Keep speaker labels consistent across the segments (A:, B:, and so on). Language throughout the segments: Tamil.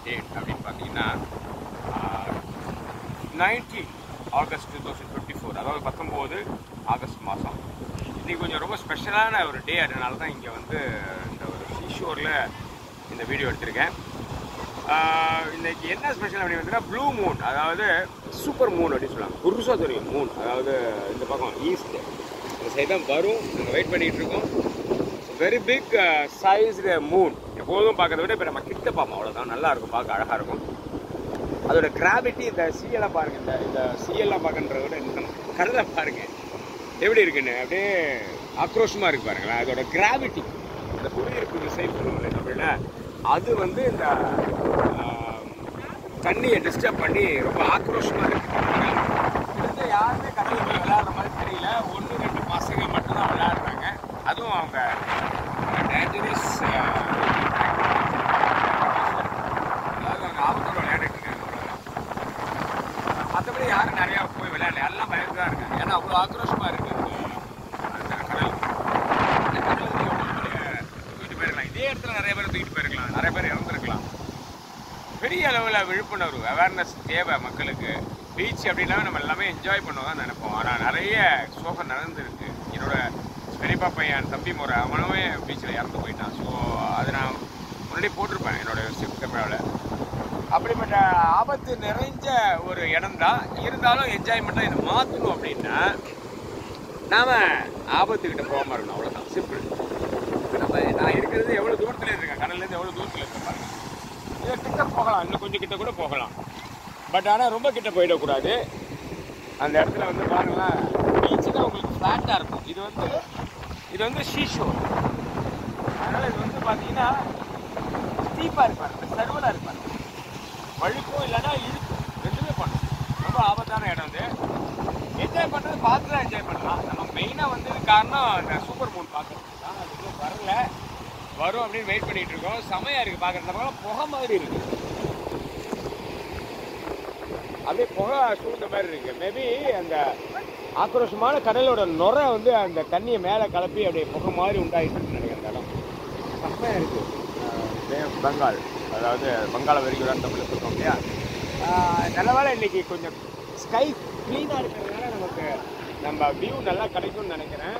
A: டேட் அப்படின்னு பார்த்தீங்கன்னா 19 ஆகஸ்ட் 2024, அதாவது 19 ஆகஸ்ட் மாதம். இன்றைக்கி கொஞ்சம் ரொம்ப ஸ்பெஷலான ஒரு டே, அதனால தான் இங்கே வந்து இந்த ஒரு சீஷோரில் இந்த வீடியோ எடுத்திருக்கேன். இன்றைக்கி என்ன ஸ்பெஷல் அப்படின்னு பார்த்தீங்கன்னா ப்ளூ மூன், அதாவது சூப்பர் மூன் அப்படின்னு சொல்லுவாங்க. புதுசாக தெரியும் மூன், அதாவது இந்த பக்கம் ஈஸ்ட் இந்த சைடு தான் வரும். நாங்கள் வெயிட் பண்ணிகிட்டு இருக்கோம். Very big sized moon. எப்போதும் பார்க்கறத விட இப்போ நம்ம கிட்ட பார்ப்போம், அவ்வளோதான். நல்லாயிருக்கும், பார்க்க அழகாக இருக்கும். அதோட கிராவிட்டி, இந்த சீயெல்லாம் பாருங்கள், இந்த சீயெல்லாம் பார்க்கன்றத விட இந்த கடலை பாருங்கள் எப்படி இருக்குன்னு, அப்படியே ஆக்ரோஷமாக இருக்குது பாருங்களேன். அதோட கிராவிட்டி, இந்த புவியீர்ப்பு விசை சொல்லுவாங்க அப்படின்னா, அது வந்து இந்த தண்ணியை டிஸ்டர்ப் பண்ணி ரொம்ப ஆக்ரோஷமாக இருக்குது. யாருமே கடலுக்கு விளையாடுற மாதிரி தெரியல. 1-2 பசங்க மட்டும்தான் விளையாடுறாங்க. அதுவும் அவங்க டேஞ்சரஸ், அதாவது அவங்க ஆபத்தோட விளையாடிட்டு இருக்காங்க. மற்றபடி யாரும் நிறையா போய் விளையாடல, எல்லாம் பயந்து தான் இருக்காங்க. ஏன்னா அவ்வளோ ஆக்ரோஷமாக இருக்குது அந்த கடல். இந்த கடல் வந்து எவ்வளோ தூக்கிட்டு போயிருக்கலாம். இதே இடத்துல நிறைய பேர் தூக்கிட்டு போயிருக்கலாம், நிறைய பேர் இறந்துருக்கலாம். பெரிய அளவில் விழிப்புணர்வு, அவேர்னஸ் தேவை மக்களுக்கு. பீச் அப்படின்னா நம்ம எல்லாமே என்ஜாய் பண்ணுவோம் தான் நினைப்போம். ஆனால் நிறைய சோகம் நடந்துருக்கு. என்னோட பெரியப்பா பையன் தம்பி முறை அவனவே பீச்சில் இறந்து போயிட்டான். ஸோ அதை நான் முன்னாடி போட்டிருப்பேன் என்னோட ஸ்விஃப்ட் கேமராவில். அப்படிப்பட்ட ஆபத்து நிறைஞ்ச ஒரு இடம் தான். இருந்தாலும் என்ஜாய்மெண்ட்டாக இதை மாற்றணும் அப்படின்னா நாம் ஆபத்துக்கிட்ட போகாமல் இருக்கணும், அவ்வளோதான், சிம்பிள். நான் இருக்கிறது எவ்வளோ தூரத்தில் இருக்கேன், கடல்லேருந்து எவ்வளோ தூரத்தில் இருக்க பாருங்க. இதை கிட்ட போகலாம், இன்னும் கொஞ்சம் கிட்ட கூட போகலாம். பட் ஆனால் ரொம்ப கிட்ட போயிடக்கூடாது. அந்த இடத்துல வந்து பாருங்களேன், பீச்சு தான் உங்களுக்கு ஃப்ளாட்டாக இருக்கும். இது வந்து ஷீஷோர். அதனால் இது வந்து பார்த்தீங்கன்னா ஸ்டீப்பாக இருப்பார், சர்வலாக இருப்பார். வழுக்கும் இல்லைன்னா இருக்கும், ரெண்டுமே பண்ணும். ரொம்ப ஆபத்தான இடம் வந்து. என்ஜாய் பண்ணுறது பார்த்து தான் என்ஜாய் பண்ணலாம். நம்ம மெயினாக வந்து காரணம் இந்த சூப்பர் மூன் பார்க்குறது தான். அது இன்னும் வரல, வரும் அப்படின்னு வெயிட் பண்ணிகிட்டு இருக்கோம். செமையாக இருக்குது பார்க்குறது. புகை மாதிரி இருக்குது, அப்படியே புகை சூழ்ந்த மாதிரி இருக்குது. மேபி அந்த ஆக்ரோஷமான கடலோட நுரை வந்து அந்த தண்ணியை மேலே கலப்பி அப்படியே புகை மாதிரி உண்டாகிட்டு நினைக்கிறேன். அந்த இடம் செம்மையாக இருக்குது. பே ஆஃப் பெங்கால், அதாவது வங்காள விரிகுடான்னு தமிழில் சொல்கிறோம் இல்லையா. நல்ல வேளை இன்றைக்கி கொஞ்சம் ஸ்கை க்ளீனாக இருக்கிறதுனால நமக்கு நம்ம வியூ நல்லா கிடைக்கும்னு நினைக்கிறேன்.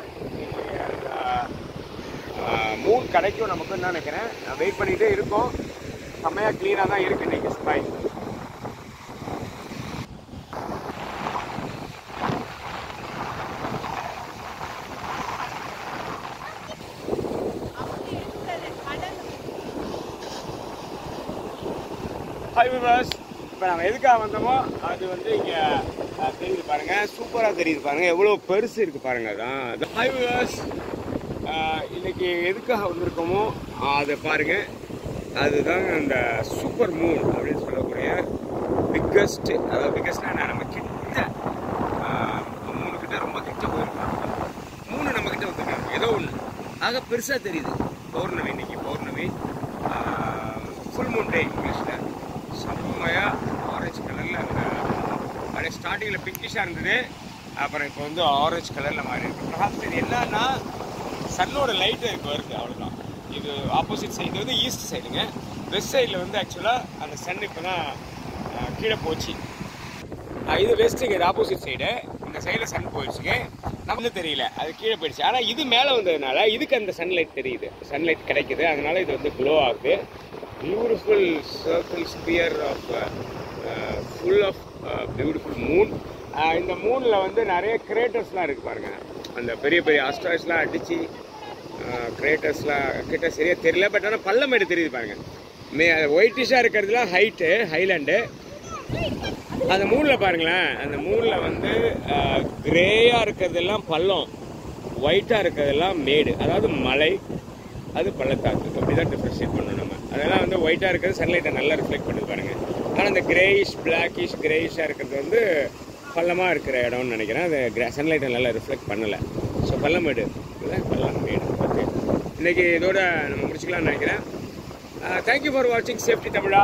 A: மூன் கிடைக்கும் நமக்குன்னு நினைக்கிறேன். நான் வெயிட் பண்ணிகிட்டே இருக்கோம். செம்மையாக க்ளீனாக தான் இருக்குது இன்றைக்கி ஸ்கை. ஹாய் வியூவர்ஸ், இப்போ நம்ம எதுக்காக வந்தோமோ அது வந்து இங்கே தெரியுது பாருங்கள், சூப்பராக தெரியுது பாருங்கள், எவ்வளோ பெருசு இருக்குது பாருங்கள். அதான் ஹாய் வியூவர்ஸ், இன்றைக்கி எதுக்காக வந்திருக்கோமோ அதை பாருங்கள். அதுதான் அந்த சூப்பர் மூன் அப்படின்னு சொல்லக்கூடிய பிக்கஸ்ட்டு, அதாவது பிக்கஸ்ட்னா நம்ம கிட்ட மூணுக்கிட்ட ரொம்ப கிட்ட போயிருக்கோம். மூணு நம்ம கிட்ட வந்துருக்காங்க, ஏதோ ஒன்று ஆக பெருசாக தெரியுது. பௌர்ணமி, இன்றைக்கி பௌர்ணமி, ஃபுல் மூன் டே இங்கிலீஷில். செம்மையாக ஆரஞ்சு கலரில் அந்த அப்படியே ஸ்டார்டிங்கில் பிங்கிஷாக இருந்தது, அப்புறம் இப்போ வந்து ஆரஞ்சு கலரில் மாறி இருக்குது. பர்ஹாப்ஸ் இது என்னன்னா சன்னோட லைட்டு இப்போ வருது, அவ்வளோதான். இது ஆப்போசிட் சைடு, இது வந்து ஈஸ்ட் சைடுங்க. வெஸ்ட் சைடில் வந்து ஆக்சுவலாக அந்த சன் இப்போ தான் கீழே போச்சு. இது வெஸ்ட்டுங்க, இது ஆப்போசிட் சைடு. இந்த சைடில் சன் போயிடுச்சுங்க, நமக்கு தெரியல, அது கீழே போயிடுச்சு. ஆனால் இது மேலே வந்ததுனால இதுக்கு அந்த சன்லைட் தெரியுது, சன்லைட் கிடைக்குது. அதனால இது வந்து க்ளோ ஆகுது. Beautiful circle sphere of full of beautiful moon. இந்த மூனில் வந்து நிறைய கிரேட்டர்ஸ்லாம் இருக்குது பாருங்கள். அந்த பெரிய பெரிய அஸ்ட்ராய்ட்ஸ்லாம் அடித்து கிரேட்டர்ஸ்லாம் கிட்ட சரியாக தெரியல. பட் ஆனால் பள்ளமேடு தெரியுது பாருங்கள். ஒயிட்டிஷாக இருக்கிறதுலாம் ஹைலாண்டு. அந்த மூனில் பாருங்களேன், அந்த மூனில் வந்து கிரேயாக இருக்கிறதெல்லாம் பள்ளம், ஒயிட்டாக இருக்கிறதெல்லாம் மேடு, அதாவது மலை, அது பள்ளத்தாக்கு. அப்படி தான் டிஃப்ரென்ஷியேட் பண்ணணும் நம்ம. அதெல்லாம் வந்து ஒயிட்டாக இருக்கிறது சன்லைட்டை நல்லா ரிஃப்ளெக்ட் பண்ணுது பாருங்கள். ஆனால் அந்த கிரேயிஷ் கிரேயிஷாக இருக்கிறது வந்து பள்ளமாக இருக்கிற இடம்னு நினைக்கிறேன். அது சன்லைட்டை நல்லா ரிஃப்ளெக்ட் பண்ணலை. ஸோ பள்ளமேடு, பள்ளமேடு. ஓகே, இன்றைக்கி இதோட நம்ம முடிச்சுக்கலாம்னு நினைக்கிறேன். தேங்க்யூ ஃபார் வாட்சிங் சேஃப்டி தமிழா.